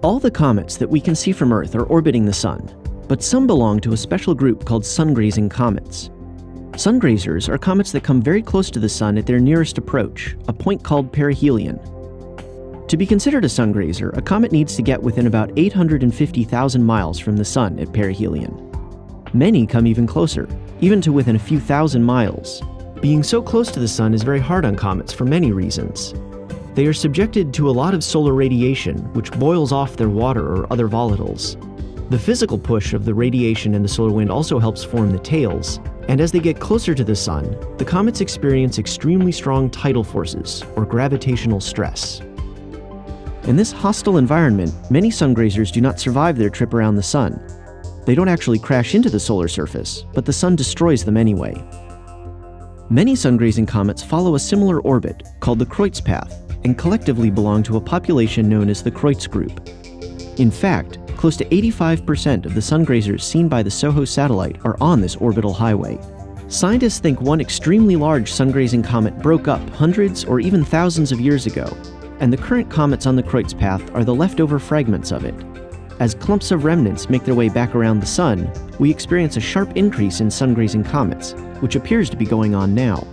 All the comets that we can see from Earth are orbiting the Sun, but some belong to a special group called sun-grazing comets. Sun-grazers are comets that come very close to the Sun at their nearest approach, a point called perihelion. To be considered a sun-grazer, a comet needs to get within about 850,000 miles from the Sun at perihelion. Many come even closer, even to within a few thousand miles. Being so close to the Sun is very hard on comets for many reasons. They are subjected to a lot of solar radiation, which boils off their water or other volatiles. The physical push of the radiation and the solar wind also helps form the tails, and as they get closer to the Sun, the comets experience extremely strong tidal forces, or gravitational stress. In this hostile environment, many sun-grazers do not survive their trip around the Sun. They don't actually crash into the solar surface, but the Sun destroys them anyway. Many sun-grazing comets follow a similar orbit, called the Kreutz path, and collectively belong to a population known as the Kreutz group. In fact, close to 85% of the sun-grazers seen by the SOHO satellite are on this orbital highway. Scientists think one extremely large sun-grazing comet broke up hundreds or even thousands of years ago, and the current comets on the Kreutz path are the leftover fragments of it. As clumps of remnants make their way back around the Sun, we experience a sharp increase in sun-grazing comets, which appears to be going on now.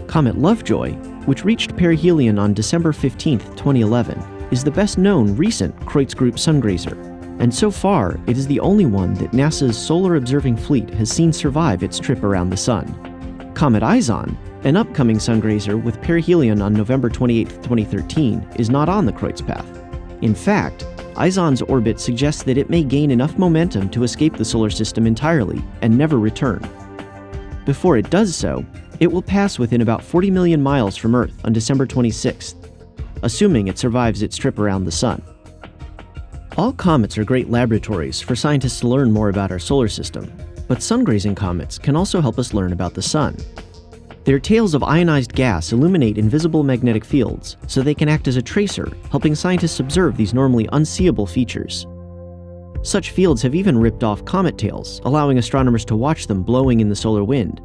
Comet Lovejoy, which reached perihelion on December 15, 2011, is the best-known recent Kreutz group sun-grazer, and so far it is the only one that NASA's Solar Observing Fleet has seen survive its trip around the Sun. Comet ISON, an upcoming sun-grazer with perihelion on November 28, 2013, is not on the Kreutz path. In fact, ISON's orbit suggests that it may gain enough momentum to escape the solar system entirely and never return. Before it does so, it will pass within about 40 million miles from Earth on December 26th, assuming it survives its trip around the Sun. All comets are great laboratories for scientists to learn more about our solar system, but sun-grazing comets can also help us learn about the Sun. Their tails of ionized gas illuminate invisible magnetic fields, so they can act as a tracer, helping scientists observe these normally unseeable features. Such fields have even ripped off comet tails, allowing astronomers to watch them blowing in the solar wind,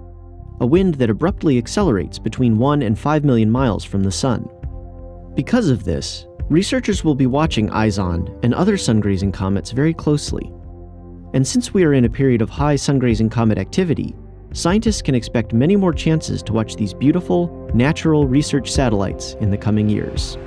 a wind that abruptly accelerates between 1 and 5 million miles from the Sun. Because of this, researchers will be watching ISON and other sun-grazing comets very closely. And since we are in a period of high sun-grazing comet activity, scientists can expect many more chances to watch these beautiful, natural research satellites in the coming years.